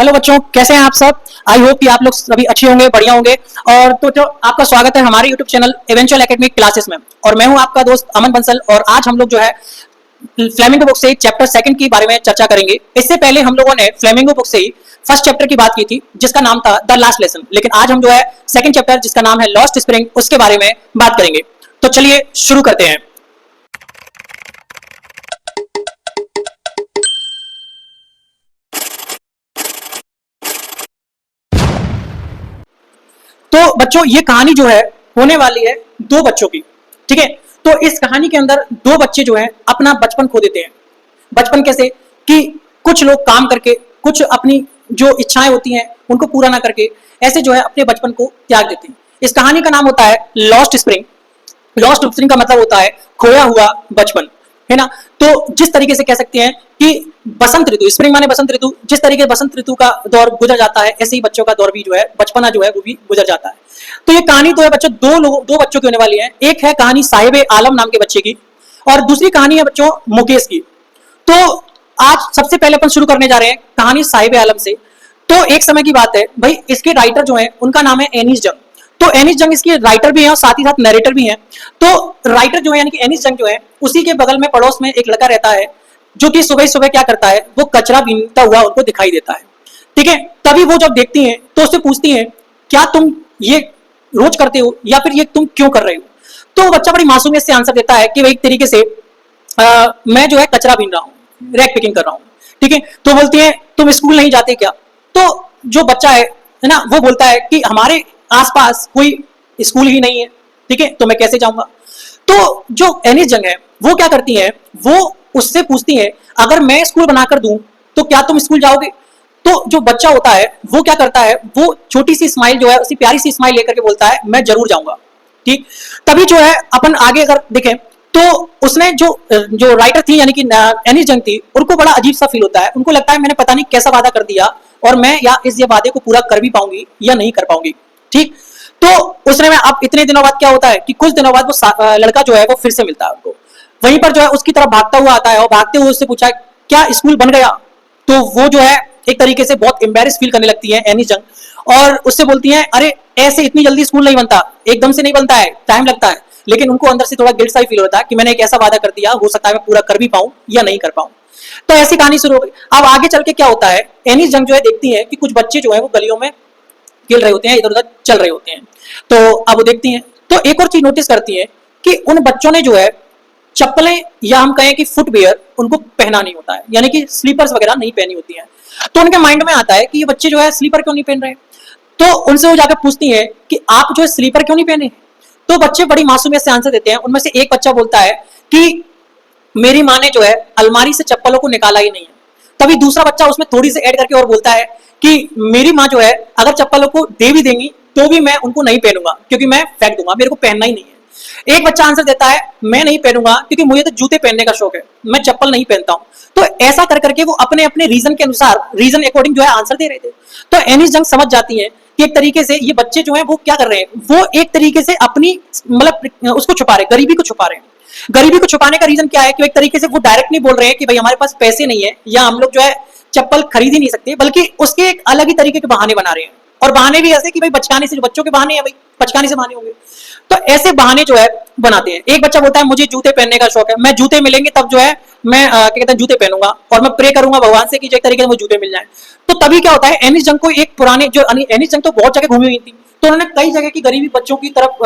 Hello बच्चों, कैसे हैं आप सब। आई होप कि आप लोग सभी अच्छे होंगे, बढ़िया होंगे। और तो आपका स्वागत है हमारे YouTube channel eventual academic classes में। और मैं हूं आपका दोस्त अमन बंसल। और आज हम लोग जो है फ्लेमिंगो बुक से चैप्टर सेकंड के बारे में चर्चा करेंगे। इससे पहले हम लोगों ने फ्लेमिंगो बुक से ही फर्स्ट चैप्टर की बात की थी, जिसका नाम था द लास्ट लेसन। लेकिन आज हम जो है सेकंड चैप्टर, जिसका नाम है लॉस्ट स्प्रिंग, उसके बारे में बात करेंगे। तो चलिए शुरू करते हैं। तो बच्चों, ये कहानी जो है होने वाली है दो बच्चों की। ठीक है, तो इस कहानी के अंदर दो बच्चे जो है अपना बचपन खो देते हैं। बचपन कैसे कि कुछ लोग काम करके, कुछ अपनी जो इच्छाएं होती हैं उनको पूरा ना करके, ऐसे जो है अपने बचपन को त्याग देते हैं। इस कहानी का नाम होता है लॉस्ट स्प्रिंग। लॉस्ट स्प्रिंग का मतलब होता है खोया हुआ बचपन, है ना। तो जिस तरीके से कह सकते हैं कि बसंत ऋतु, स्प्रिंग माने बसंत ऋतु, जिस तरीके से बसंत ऋतु का दौर गुजर जाता है, ऐसे ही बच्चों का दौर भी जो है, बचपना जो है वो भी गुजर जाता है। तो ये कहानी तो है बच्चों दो बच्चों की होने वाली है। एक है कहानी साहिब आलम नाम के बच्चे की, और दूसरी कहानी है बच्चों मुकेश की। तो आज सबसे पहले अपन शुरू करने जा रहे हैं कहानी साहिब आलम से। तो एक समय की बात है भाई, इसके राइटर जो है उनका नाम है एनीस जंग। तो एनीस जंग इसके राइटर भी हैं और साथ ही साथ नरेटर भी हैं। तो राइटर जो है यानी कि एनीस जंग जो है, उसी के बगल में पड़ोस में एक लड़का रहता है, जो कि सुबह सुबह क्या करता है, वो कचरा बीनता हुआ उनको दिखाई देता है। ठीक है, तभी वो जब देखती हैं तो उससे पूछती हैं, क्या तुम ये रोज करते हो, या फिर ये तुम क्यों कर रहे हो। तो बच्चा बड़ी मासूमियत से आंसर देता है कि भाई एक तरीके से मैं जो है कचरा बीन रहा हूँ, रैक पिकिंग कर रहा हूँ। ठीक है, तो बोलती है तुम स्कूल नहीं जाते क्या। तो जो बच्चा है ना, वो बोलता है कि हमारे आसपास कोई स्कूल ही नहीं है। ठीक है, तो मैं कैसे जाऊंगा। तो जो एनीस जंग है वो क्या करती है, वो उससे पूछती है अगर मैं स्कूल बनाकर दूं तो क्या तुम स्कूल जाओगे। तो जो बच्चा होता है वो क्या करता है, वो छोटी सी स्माइल जो है, उसी प्यारी सी स्माइल लेकर के बोलता है मैं जरूर जाऊंगा। ठीक, तभी जो है अपन आगे अगर देखें तो उसने जो जो राइटर थी यानी कि एनीस जंग थी, उनको बड़ा अजीब सा फील होता है। उनको लगता है मैंने पता नहीं कैसा वादा कर दिया, और मैं या इस ये वादे को पूरा कर भी पाऊंगी या नहीं कर पाऊंगी। ठीक, तो उसने में अब इतने दिनों बाद क्या होता है कि कुछ दिनों बाद वो लड़का जो है वो फिर से मिलता है उनको। वहीं पर जो है उसकी तरफ भागता हुआ आता है, और भागते हुए उससे पूछा क्या स्कूल बन गया। तो वो जो है एक तरीके से बहुत एम्बेरस फील करने लगती है एनीस जंग, और उससे बोलती है अरे ऐसे इतनी जल्दी स्कूल नहीं बनता, एकदम से नहीं बनता है, टाइम लगता है। लेकिन उनको अंदर से थोड़ा गिल्ट सा फील होता है कि मैंने एक ऐसा वादा कर दिया, हो सकता है मैं पूरा कर भी पाऊं या नहीं कर पाऊं। तो ऐसी कहानी शुरू हो गई। अब आगे चल के क्या होता है, एनीस जंग जो है देखती है कि कुछ बच्चे जो है वो गलियों में खेल रहे होते हैं, इधर उधर चल रहे होते हैं। तो अब वो देखती हैं तो एक और चीज नोटिस करती है कि उन बच्चों ने जो है चप्पलें, या हम कहें कि फुटवेयर, उनको पहना नहीं होता है, यानी कि स्लीपर्स वगैरह नहीं पहनी होती हैं। तो उनके माइंड में आता है कि ये बच्चे जो है स्लीपर क्यों नहीं पहन रहे। तो उनसे वो जाकर पूछती है कि आप जो है स्लीपर क्यों नहीं पहने। तो बच्चे बड़ी मासूमियत से आंसर देते हैं। उनमें से एक बच्चा बोलता है कि मेरी माँ ने जो है अलमारी से चप्पलों को निकाला ही नहीं है। तभी दूसरा बच्चा उसमें थोड़ी सी ऐड करके और बोलता है कि मेरी माँ जो है अगर चप्पलों को दे भी देंगी तो भी मैं उनको नहीं पहनूंगा, क्योंकि मैं फेंक दूंगा, मेरे को पहनना ही नहीं है। एक बच्चा आंसर देता है मैं नहीं पहनूंगा क्योंकि मुझे तो जूते पहनने का शौक है, मैं चप्पल नहीं पहनता हूं। तो ऐसा कर करके वो अपने अपने रीजन के अनुसार, रीजन अकॉर्डिंग जो है आंसर दे रहे थे। तो एनीस जंग समझ जाती है कि एक तरीके से ये बच्चे जो है वो क्या कर रहे हैं, वो एक तरीके से अपनी मतलब उसको छुपा रहे, गरीबी को छुपा रहे हैं। गरीबी को छुपाने का रीजन क्या है कि एक तरीके से वो डायरेक्ट नहीं बोल रहे हैं कि भाई हमारे पास पैसे नहीं है, या हम लोग जो है चप्पल खरीद ही नहीं सकते, बल्कि उसके एक अलग ही तरीके के बहाने बना रहे हैं। और बहाने भी ऐसे कि भाई बचकाने से, जो बच्चों के बहाने हैं भाई, बचकाने से बहाने होंगे। तो ऐसे बहाने जो है बनाते हैं। एक बच्चा बोलता है मुझे जूते पहनने का शौक है, मैं जूते मिलेंगे तब जो है मैं क्या कहते हैं जूते पहनूंगा, और मैं प्रे करूंगा भगवान से कि एक तरीके से मुझे जूते मिल जाए। तो तभी क्या होता है, एनीस जंग को एक पुराने जो एनीस जंग तो बहुत जगह घूमी हुई थी, तो उन्होंने कई जगह की गरीबी बच्चों की तरफ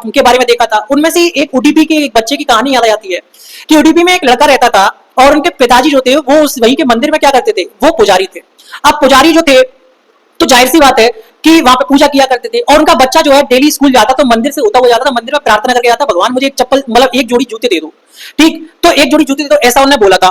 के बारे में देखा था। उनमें से एक उडीपी के एक बच्चे की कहानी याद आती है कि उडीपी में एक लड़का रहता था, और उनके पिताजी जो थे वो उस वहीं के मंदिर में क्या करते थे, वो पुजारी थे। अब पुजारी जो थे तो जाहिर सी बात है कि वहां पे पूजा किया करते थे, और उनका बच्चा जो है डेली स्कूल जाता, तो मंदिर से होता हुआ जाता था, मंदिर में प्रार्थना करके जाता, भगवान मुझे एक चप्पल मतलब एक जोड़ी जूते दे दो। ठीक, तो एक जोड़ी जूते दे दो, ऐसा उन्होंने बोला था।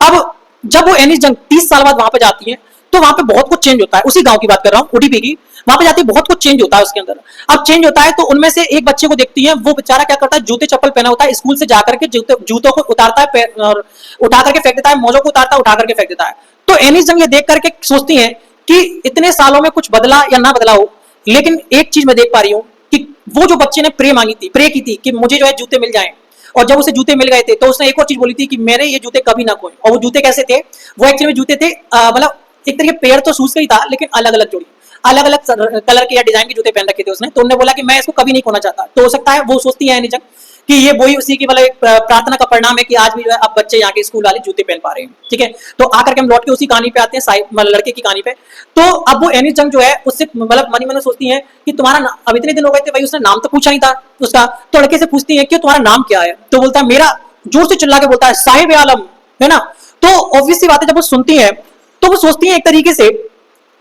अब जब वो एनीस जंग 30 साल बाद वहां पे जाती है, तो वहां पे बहुत कुछ चेंज होता है। उसी गांव की बात कर रहा हूँ, उडीपी की। वहां पे जाती है, बहुत कुछ चेंज होता है उसके अंदर। अब चेंज होता है तो उनमें से एक बच्चे को देखती है, वो बेचारा क्या करता है, जूते चप्पल पहना होता है, स्कूल से जाकर के जूतों को उतारता है और उठा करके फेंक देता है, मोजों को उतारता है, उठा करके फेंक देता है। तो एनीस जंग ये देख करके सोचती है कि इतने सालों में कुछ बदला या ना बदला हो, लेकिन एक चीज मैं देख पा रही हूँ कि वो जो बच्चे ने प्रे की थी कि मुझे जो है जूते मिल जाएं, और जब उसे जूते मिल गए थे तो उसने एक और चीज बोली थी कि मेरे ये जूते कभी ना खोए। और वो जूते कैसे थे, वो एक्चुअली में जूते थे मतलब एक तरीके पेयर तो शूज का ही था, लेकिन अलग अलग जोड़ी, अलग अलग कलर के या डिजाइन के जूते पहन रखे थे उसने। तो उन्होंने बोला कि मैं इसको कभी नहीं खोना चाहता। तो हो सकता है वो सोचती है निजंग कि ये वही उसी की मतलब एक प्रार्थना का परिणाम है कि आज भी जो है अब बच्चे यहाँ के स्कूल वाले जूते पहन पा रहे हैं। ठीक है, तो आकर के हम लौट के उसी कहानी पे आते हैं, मतलब लड़के की कहानी पे। तो अब वो एनी जंग जो है उससे मतलब मनी मन सोचती है कि तुम्हारा अब इतने दिन हो गए थे भाई, उसने नाम तो पूछा नहीं था उसका। तो लड़के से पूछती है कि तुम्हारा नाम क्या है? तो बोलता है मेरा, जोर से चिल्ला के बोलता है साहिब आलम, है ना। तो ऑब्वियस सी बात है, जब वो सुनती है तो वो सोचती है एक तरीके से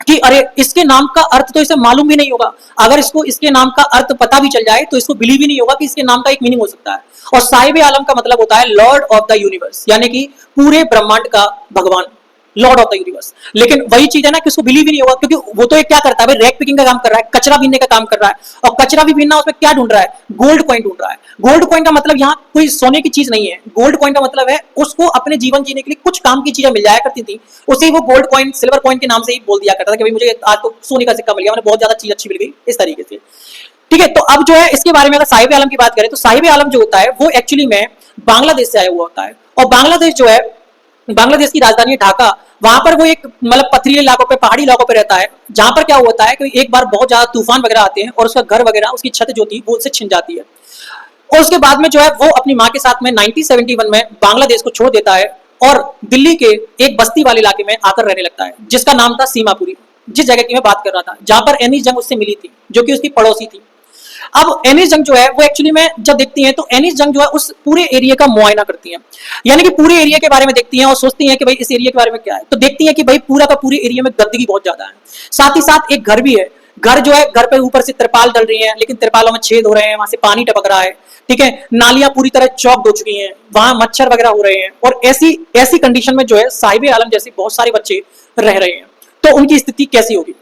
कि अरे इसके नाम का अर्थ तो इसे मालूम भी नहीं होगा। अगर इसको इसके नाम का अर्थ पता भी चल जाए तो इसको बिलीव ही नहीं होगा कि इसके नाम का एक मीनिंग हो सकता है। और साहिब आलम का मतलब होता है लॉर्ड ऑफ द यूनिवर्स, यानी कि पूरे ब्रह्मांड का भगवान, लॉर्ड ऑफ द यूनिवर्स। लेकिन वही चीज है ना कि उसको बिलीव ही नहीं होगा, क्योंकि वो तो एक क्या करता है भाई, रैक पिकिंग का काम कर रहा है, कचरा बीनने का काम कर रहा है। और कचरा भी बीनना, उसमें क्या ढूंढ रहा है? गोल्ड कॉइन ढूंढ रहा है। गोल्ड कॉइन का मतलब यहाँ कोई सोने की चीज नहीं है। गोल्ड कॉइन का मतलब है उसको अपने जीवन जीने के लिए कुछ काम की चीजें मिल जाया करती थी, उसे वो गोल्ड कॉइन, सिल्वर कॉइन के नाम से ही बोल दिया करता था कि भाई मुझे आज तो सोने का सिक्का मिल गया, मैंने बहुत ज्यादा चीज अच्छी मिल गई, इस तरीके से। ठीक है, तो अब जो है इसके बारे में अगर साहिब आलम की बात करें तो साहिब आलम जो होता है वो एक्चुअली में बांग्लादेश से आया हुआ होता है। और बांग्लादेश जो है, बांग्लादेश की राजधानी ढाका, वहां पर वो एक मतलब पथरीले इलाकों पे, पहाड़ी इलाकों पे रहता है, जहां पर क्या होता है कि एक बार बहुत ज्यादा तूफान वगैरह आते हैं और उसका घर वगैरह, उसकी छत जो थी वो उससे छिन जाती है। और उसके बाद में जो है वो अपनी माँ के साथ में 1971 में बांग्लादेश को छोड़ देता है और दिल्ली के एक बस्ती वाले इलाके में आकर रहने लगता है, जिसका नाम था सीमापुरी, जिस जगह की मैं बात कर रहा था, जहां पर एनी जंग उससे मिली थी, जो कि उसकी पड़ोसी थी। अब एनिस जंग जो है वो एक्चुअली में जब देखती हैं तो एनिस जंग जो है उस पूरे एरिया का मुआयना करती हैं, यानी कि पूरे एरिया के बारे में देखती हैं और सोचती हैं कि भाई इस एरिया के बारे में क्या है। तो देखती हैं कि भाई पूरा का पूरे एरिया में गंदगी बहुत ज्यादा है। साथ ही साथ एक घर भी है, घर जो है, घर पे ऊपर से तिरपाल डल रही है, लेकिन तिरपालों में छेद हो रहे हैं, वहां से पानी टपक रहा है। ठीक है, नालियां पूरी तरह चौक हो चुकी हैं, वहां मच्छर वगैरह हो रहे हैं। और ऐसी ऐसी कंडीशन में जो है साहिब आलम जैसे बहुत सारे बच्चे रह रहे हैं, तो उनकी स्थिति कैसी होगी।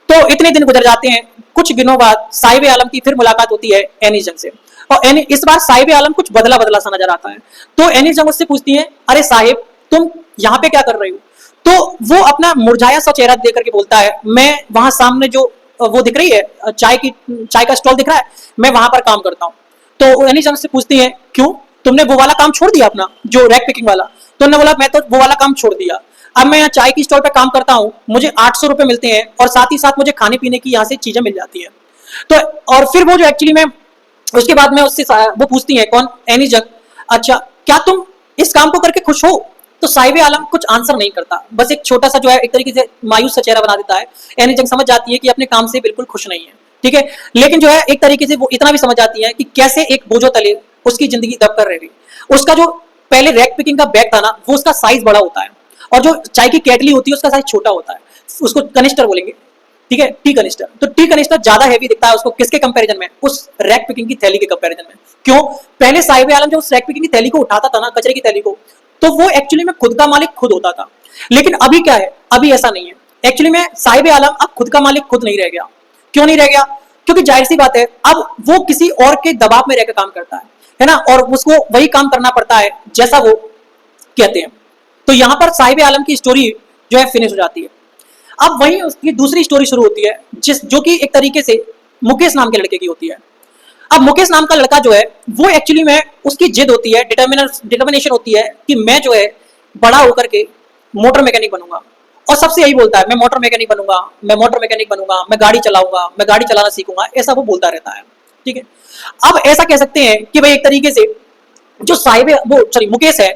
तो इतने दिन गुजर जाते हैं। कुछ दिनों बाद साहिब आलम की फिर मुलाकात होती है एनिस जंग से, और इस बार साहिब आलम कुछ बदला बदला सा नजर आता है। तो एनिस जंग उससे पूछती है, अरे साहिब तुम यहाँ पे क्या कर रहे हो? तो वो अपना मुरझाया सा चेहरा देकर के बोलता है, मैं वहां सामने जो वो दिख रही है चाय का स्टॉल दिख रहा है, मैं वहां पर काम करता हूँ। तो एनिस जंग से पूछती है, क्यों, तुमने वो वाला काम छोड़ दिया अपना, जो रैक पिकिंग वाला? तो उन्होंने बोला, मैं तो वो वाला काम छोड़ दिया, अब मैं यहाँ चाय की स्टॉल पे काम करता हूँ, मुझे 800 रुपए मिलते हैं और साथ ही साथ मुझे खाने पीने की यहाँ से चीजें मिल जाती है। तो और फिर वो जो एक्चुअली में उसके बाद में उससे वो पूछती है, कौन? एनी जंग, अच्छा क्या तुम इस काम को करके खुश हो? तो साहिब आलम कुछ आंसर नहीं करता, बस एक छोटा सा जो है एक तरीके से मायूस सा चेहरा बना देता है। एनी जंग समझ जाती है कि अपने काम से बिल्कुल खुश नहीं है। ठीक है, लेकिन जो है एक तरीके से वो इतना भी समझ जाती है कि कैसे एक बोझों तले उसकी जिंदगी दब कर रह गई। उसका जो पहले रैक पिकिंग का बैग था ना, वो उसका साइज बड़ा होता है, और जो चाय की केटली होती है उसका साइज छोटा होता है, उसको कनिस्टर बोलेंगे। ठीक है, टी कनिस्टर। तो टी कनिस्टर ज्यादा हैवी दिखता है उसको, किसके कंपैरिजन में? उस रैक पिकिंग की थैली के कंपैरिजन में। क्यों? पहले साहिब आलम जो उस रैक पिकिंग की थैली को उठाता था ना, कचरे की थैली को, तो वो एक्चुअली में खुद का मालिक खुद होता था। लेकिन अभी क्या है, अभी ऐसा नहीं है। एक्चुअली में साहिब आलम अब खुद का मालिक खुद नहीं रह गया। क्यों नहीं रह गया? क्योंकि जाहिर सी बात है, अब वो किसी और के दबाव में रहकर काम करता है ना, और उसको वही काम करना पड़ता है जैसा वो कहते हैं। तो यहां पर साहिब आलम की स्टोरी जो है फिनिश हो जाती है। अब वहीं उसकी दूसरी स्टोरी शुरू होती है, जो कि एक तरीके से मुकेश नाम के लड़के की होती है। अब मुकेश नाम का लड़का जो है वो एक्चुअली में उसकी जिद होती है, डिटर्मिनेशन होती है कि मैं जो है बड़ा होकर के मोटर मैकेनिक बनूंगा। और सबसे यही बोलता है, मैं मोटर मैकेनिक बनूंगा, मैं मोटर मैकेनिक बनूंगा, मैं गाड़ी चलाऊंगा, मैं गाड़ी चलाना सीखूंगा, ऐसा वो बोलता रहता है। ठीक है, अब ऐसा कह सकते हैं कि भाई एक तरीके से जो मुकेश है,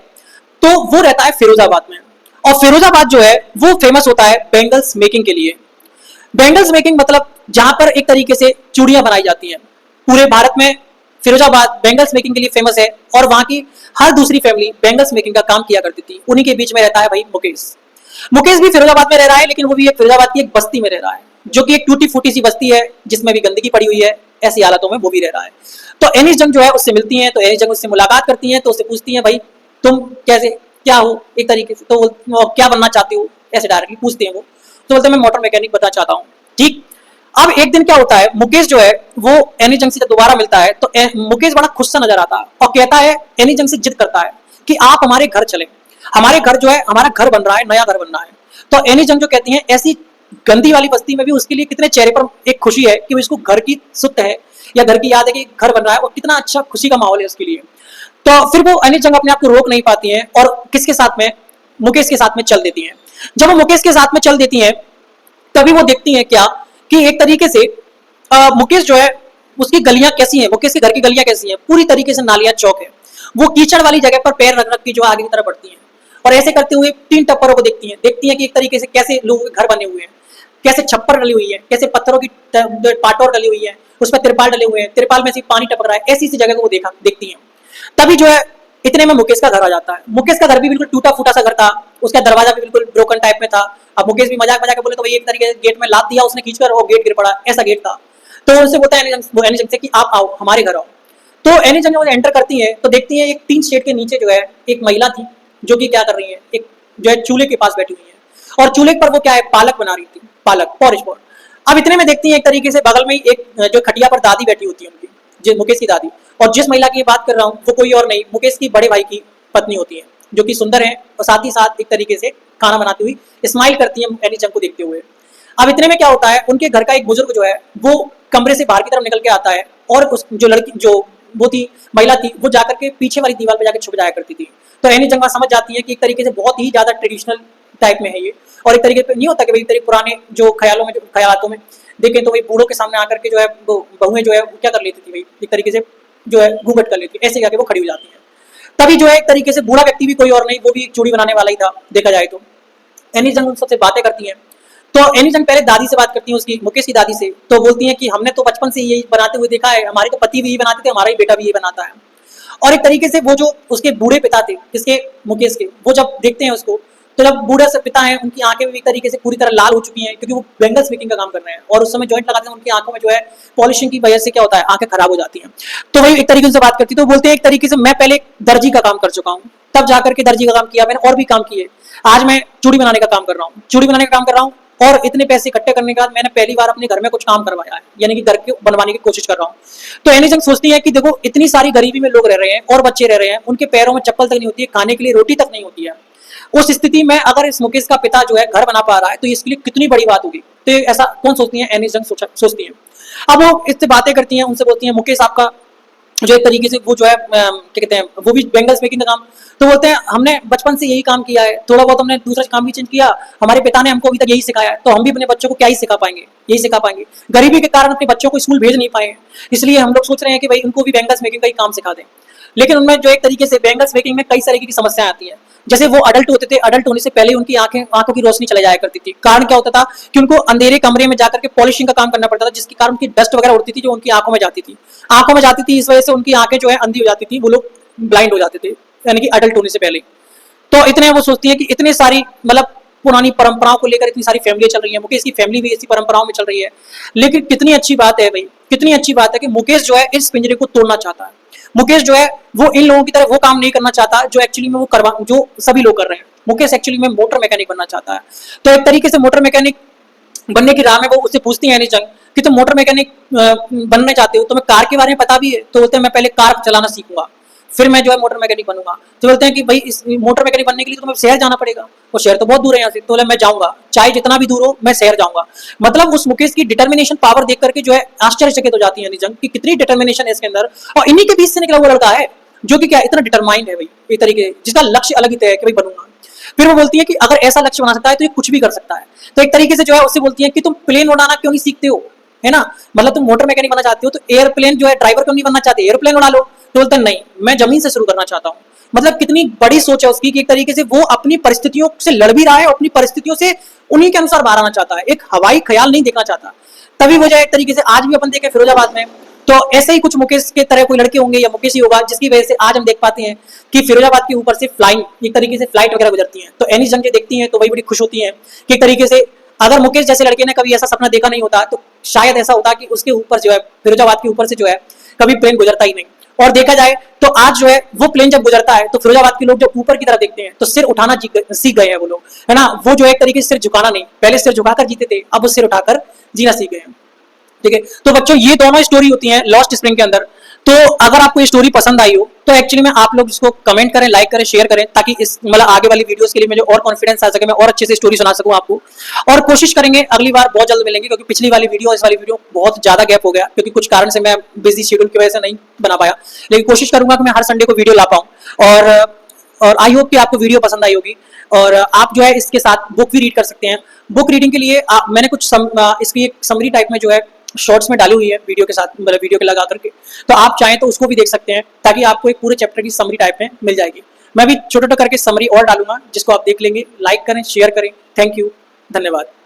तो वो रहता है फिरोजाबाद में। और फिरोजाबाद जो है वो फेमस होता है बैंगल्स मेकिंग के लिए। बैंगल्स मेकिंग मतलब जहां पर एक तरीके से चूड़ियां बनाई जाती हैं। पूरे भारत में फिरोजाबाद बैंगल्स मेकिंग के लिए फेमस है, और वहां की हर दूसरी फैमिली बैंगल्स मेकिंग का काम किया करती थी। उन्हीं के बीच में रहता है भाई मुकेश। मुकेश भी फिरोजाबाद में रह रहा है, लेकिन वो भी एक फिरोजाबाद की एक बस्ती में रह रहा है, जो कि एक टूटी फूटी सी बस्ती है जिसमें भी गंदगी पड़ी हुई है। ऐसी हालतों में वो भी रह रहा है। तो एनिस जंग जो है उससे मिलती है, तो एनिस जंग उससे मुलाकात करती है, तो उससे पूछती है, भाई तुम कैसे क्या हो एक तरीके से, तो क्या बनना चाहते हो, ऐसे डायरेक्टली पूछते हैं वो। तो बोलते हैं मैं मोटर मैकेनिक बनना चाहता हूँ। ठीक, अब एक दिन क्या होता है, मुकेश जो है वो एनिस जंग से दोबारा मिलता है, तो मुकेश बड़ा खुश सा नजर आता है और कहता है, एनिस जंग से जिद करता है कि आप हमारे घर चले, हमारे घर जो है, हमारा घर बन रहा है, नया घर बन रहा है। तो एनिस जंग जो कहती है, ऐसी गंदी वाली बस्ती में भी उसके लिए कितने चेहरे पर एक खुशी है कि उसको घर की सुख है या घर की याद है कि घर बन रहा है, और कितना अच्छा खुशी का माहौल है उसके लिए। तो फिर वो एनिस जंग अपने आप को रोक नहीं पाती हैं और किसके साथ में, मुकेश के साथ में चल देती हैं। जब वो मुकेश के साथ में चल देती हैं, तभी वो देखती हैं क्या कि एक तरीके से मुकेश जो है उसकी गलियां कैसी हैं, मुकेश के घर की गलियां कैसी हैं, पूरी तरीके से नालियां चौक है। वो कीचड़ वाली जगह पर पैर रख रख के जो आगे की तरफ बढ़ती हैं और ऐसे करते हुए 3 टप्परों को देखती हैं कि एक तरीके से कैसे लोगों के घर बने हुए हैं, कैसे छप्पर डली हुई है, कैसे पत्थरों की पाटोर डली हुई है, उस पर तिरपाल डले हुए हैं, तिरपाल में से पानी टपक रहा है, ऐसी जगह को वो देखती हैं। तभी जो है इतने में मुकेश का घर आ जाता है। मुकेश का घर भी बिल्कुल टूटा फूटा सा घर था, उसका दरवाजा भी बिल्कुल ब्रोकन टाइप में था। अब मुकेश भी मजाक मजाक बोले तो भाई एक तरीके से गेट में लात दिया उसने खींचकर और गेट गिर पड़ा, ऐसा गेट था। तो उनसे बोलता है एनी जंग से कि आप आओ हमारे घर आओ। तो एनी जंग जब एंटर करती है तो देखती है एक टीन शेड के नीचे जो है एक महिला थी जो कि क्या कर रही है, एक जो है चूल्हे के पास बैठी हुई है और चूल्हे पर वो क्या है पालक बना रही थी, पालक पॉरिश पॉट। अब इतने में देखती है एक तरीके से बगल में एक जो खटिया पर दादी बैठी होती है उनकी, जो मुकेश की दादी, और जिस महिला की बात कर रहा हूँ वो कोई और नहीं मुकेश की बड़े भाई की पत्नी होती है, जो कि सुंदर है और साथ ही साथ एक तरीके से खाना बनाती हुई स्माइल करती है एनी जंग को देखते हुए। अब इतने में क्या होता है, उनके घर का एक बुजुर्ग जो है वो कमरे से बाहर की तरफ निकल के आता है और उस जो लड़की जो वो थी महिला थी वो जाकर के पीछे वाली दीवार पे जाकर छुप जाया करती थी। तो एनी जंग समझ जाती है कि एक तरीके से बहुत ही ज्यादा ट्रेडिशनल टाइप में है ये, और एक तरीके नहीं होता कि भाई तरीके पुराने जो ख्यालातों में देखें तो भाई बूढ़ों के सामने आकर के जो है वो बहुएं जो है वो क्या कर लेती थी भाई एक तरीके से जो है घूंघट कर लेती, ऐसे जाके वो खड़ी हो जाती है। तभी जो है एक तरीके से बूढ़ा व्यक्ति भी कोई और नहीं, वो भी चूड़ी बनाने वाला ही था देखा जाए तो। एनी जंग उन सबसे बातें करती हैं, तो एनी जंग पहले दादी से बात करती है उसकी मुकेश की दादी से, तो बोलती हैं कि हमने तो बचपन से यही बनाते हुए देखा है, हमारे तो पति भी यही बनाते थे, हमारा ही बेटा भी यही बनाता है। और एक तरीके से वो जो उसके बूढ़े पिता थे किसके, मुकेश के, वो जब देखते हैं उसको तो जब बूढ़े से पिता है उनकी आंखें भी एक तरीके से पूरी तरह लाल हो चुकी हैं क्योंकि वो बेंगल्स मेकिंग का काम कर रहे हैं और उस समय जॉइंट लगाते हैं, उनकी आंखों में जो है पॉलिशिंग की वजह से क्या होता है आंखें खराब हो जाती हैं। तो वही एक तरीके से बात करती तो बोलते हैं एक तरीके से मैं पहले दर्जी का काम कर चुका हूँ, तब जाकर के दर्जी का काम किया मैंने और भी काम किए, आज मैं चूड़ी बनाने का काम कर रहा हूँ, चूड़ी बनाने का काम कर रहा हूँ और इतने पैसे इकट्ठे करने के बाद मैंने पहली बार अपने घर में कुछ काम करवाया है, यानी कि घर के बनवाने की कोशिश कर रहा हूँ। तो एनी जंग सोचती है कि देखो इतनी सारी गरीबी में लोग रह रहे हैं और बच्चे रह रहे हैं, उनके पैरों में चप्पल तक नहीं होती है, खाने के लिए रोटी तक नहीं होती है। उस स्थिति में अगर इस मुकेश का पिता जो है घर बना पा रहा है तो इसके लिए कितनी बड़ी बात होगी। तो ऐसा कौन सोचती है, एनी जंग सोचती है। अब वो इससे बातें करती हैं, उनसे बोलती हैं मुकेश आपका जो एक तरीके से वो जो है क्या कहते हैं वो भी बेंगल्स मेकिंग का काम, तो बोलते हैं हमने बचपन से यही काम किया है, थोड़ा बहुत हमने दूसरा काम भी चेंज किया, हमारे पिता ने हमको अभी तक यही सिखाया है, तो हम भी अपने बच्चों को क्या ही सिखा पाएंगे, यही सिखा पाएंगे। गरीबी के कारण अपने बच्चों को स्कूल भेज नहीं पाए, इसलिए हम लोग सोच रहे हैं कि भाई उनको भी बेंगल्स मेकिंग का ही काम सिखा दें। लेकिन उनमें जो एक तरीके से बेंगल्स मेकिंग में कई तरीके की समस्याएं आती हैं, जैसे वो अडल्ट होते थे, अडल्ट होने से पहले उनकी आंखों की रोशनी चले जाया करती थी। कारण क्या होता था कि उनको अंधेरे कमरे में जाकर के पॉलिशिंग का काम करना पड़ता था, जिसके कारण उनकी डस्ट वगैरह उड़ती थी जो उनकी आंखों में जाती थी, इस वजह से उनकी आंखें जो है अंधी हो जाती थी, वो लोग ब्लाइंड हो जाते थे, यानी कि अडल्ट होने से पहले। तो इतने वो सोचती है कि इतनी सारी मतलब पुरानी परंपराओं को लेकर इतनी सारी फैमिली चल रही है, मुकेश की फैमिली भी इसी परंपराओं में चल रही है, लेकिन कितनी अच्छी बात है भाई, कितनी अच्छी बात है कि मुकेश जो है इस पिंजरे को तोड़ना चाहता है। मुकेश जो है वो इन लोगों की तरह वो काम नहीं करना चाहता जो एक्चुअली में जो सभी लोग कर रहे हैं। मुकेश एक्चुअली में मोटर मैकेनिक बनना चाहता है। तो एक तरीके से मोटर मैकेनिक बनने की राह में वो उससे पूछती है एनी जंग कि तुम मोटर मैकेनिक बनना चाहते हो, तुम्हें कार के बारे में पता भी है? तो बोलते हैं मैं पहले कार चलाना सीखूंगा फिर मैं जो है मोटर मैकेनिक बनूंगा। तो बोलते हैं कि भाई इस मोटर मैकेनिक बनने के लिए तुम्हें शहर जाना पड़ेगा, वो शहर तो बहुत दूर है यहाँ से। तो बोले मैं जाऊंगा, चाहे जितना भी दूर हो मैं शहर जाऊंगा। मतलब उस मुकेश की डिटर्मिनेशन पावर देख करके जो है आश्चर्यचकित हो जाती है जंग की कितनी डिटर्मिनेशन है इसके अंदर, और इन्हीं के बीच से निकला हुआ लड़का है जो कि क्या इतना डिटरमाइंड है भाई, एक तरीके जिसका लक्ष्य अलग ही तय है कि भाई बनूंगा। फिर वो बोलती है कि अगर ऐसा लक्ष्य बना सकता है तो ये कुछ भी कर सकता है। तो एक तरीके से जो है उससे बोलती है कि तुम प्लेन उड़ाना क्यों नहीं सीखते हो, है ना, मतलब तुम मोटर मैकेनिक बनना चाहते हो तो एयरप्लेन जो है ड्राइवर क्यों नहीं बनना चाहते, एयरप्लेन उड़ा लो। तो बोलते हैं नहीं मैं जमीन से शुरू करना चाहता हूँ। मतलब कितनी बड़ी सोच है उसकी कि एक तरीके से वो अपनी परिस्थितियों से लड़ भी रहा है, अपनी परिस्थितियों से उन्हीं के अनुसार बाहर आना चाहता है, एक हवाई ख्याल नहीं देखना चाहता। तभी वो जो एक तरीके से आज भी अपन देखें फिरोजाबाद में तो ऐसे ही कुछ मुकेश के तरह कोई लड़के होंगे या मुकेश ही होगा जिसकी वजह से आज हम देख पाते हैं कि फिरोजाबाद के ऊपर से फ्लाइंग एक तरीके से फ्लाइट वगैरह गुजरती हैं। तो एनी जंग देखती हैं तो वही बड़ी खुश होती हैं कि एक तरीके से अगर मुकेश जैसे लड़के ने कभी ऐसा सपना देखा नहीं होता तो शायद ऐसा होता कि उसके ऊपर जो है फिरोजाबाद के ऊपर से जो है कभी प्लेन गुजरता ही नहीं। और देखा जाए तो आज जो है वो प्लेन जब गुजरता है तो फिरोजाबाद के लोग जब ऊपर की तरफ देखते हैं तो सिर उठाना सीख गए हैं वो लोग, है ना। वो जो एक तरीके से सिर झुकाना नहीं, पहले सिर झुकाकर जीते थे, अब वो सिर उठाकर जीना सीख गए हैं। ठीक है, तो बच्चों ये दोनों स्टोरी होती हैं लॉस्ट स्प्रिंग के अंदर। तो अगर आपको ये स्टोरी पसंद आई हो तो एक्चुअली में आप लोग इसको कमेंट करें, लाइक करें, शेयर करें, ताकि इस मतलब आगे वाली वीडियोस के लिए मुझे और कॉन्फिडेंस आ सके, मैं और अच्छे से स्टोरी सुना सकूं आपको। और कोशिश करेंगे अगली बार बहुत जल्द मिलेंगे, क्योंकि पिछली वाली वीडियो इस वाली वीडियो बहुत ज्यादा गैप हो गया क्योंकि कुछ कारण से मैं बिजी शेड्यूल की वजह से नहीं बना पाया। लेकिन कोशिश करूंगा कि मैं हर संडे को वीडियो ला पाऊं और आई होप कि आपको वीडियो पसंद आई होगी। और आप जो है इसके साथ बुक भी रीड कर सकते हैं। बुक रीडिंग के लिए मैंने कुछ इसकी एक समरी टाइप में जो है शॉर्ट्स में डाली हुई है वीडियो के साथ, मतलब वीडियो के लगा करके, तो आप चाहें तो उसको भी देख सकते हैं, ताकि आपको एक पूरे चैप्टर की समरी टाइप में मिल जाएगी। मैं भी छोटा छोटा करके समरी और डालूंगा, जिसको आप देख लेंगे। लाइक करें, शेयर करें। थैंक यू, धन्यवाद।